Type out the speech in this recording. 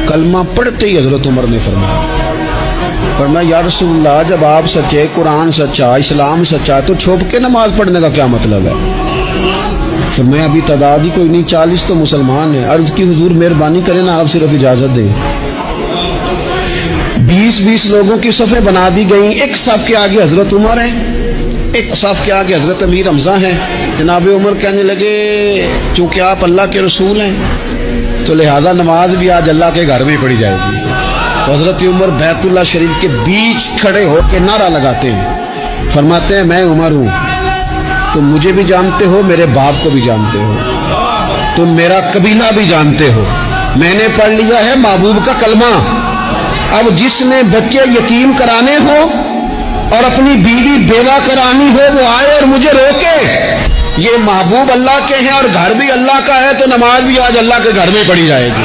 کلمہ پڑھتے ہی حضرت عمر نے فرمایا یا رسول اللہ جب آپ سچے، قرآن سچا، اسلام سچا، تو چھپ کے نماز پڑھنے کا کیا مطلب ہے؟ فرمایا ابھی تعداد ہی کوئی نہیں، 40 تو مسلمان ہیں۔ عرض کی حضور مہربانی کریں نا، آپ صرف اجازت دیں۔ 20 لوگوں کی صفیں بنا دی گئیں، ایک صف کے آگے حضرت عمر ہیں، ایک صف کے آگے حضرت امیر حمزہ ہیں۔ جناب عمر کہنے لگے چونکہ آپ اللہ کے رسول ہیں تو لہذا نماز بھی آج اللہ کے گھر میں پڑھی جائے گی۔ تو حضرت عمر بیت اللہ شریف کے بیچ کھڑے ہو کے نعرہ لگاتے ہیں، فرماتے ہیں میں عمر ہوں، تم مجھے بھی جانتے ہو، میرے باپ کو بھی جانتے ہو، تم میرا قبیلہ بھی جانتے ہو، میں نے پڑھ لیا ہے محبوب کا کلمہ۔ اب جس نے بچے یتیم کرانے ہو اور اپنی بیوی بیوہ کرانی ہو وہ آئے اور مجھے روکے۔ یہ محبوب اللہ کے ہیں اور گھر بھی اللہ کا ہے، تو نماز بھی آج اللہ کے گھر میں پڑھی جائے گی۔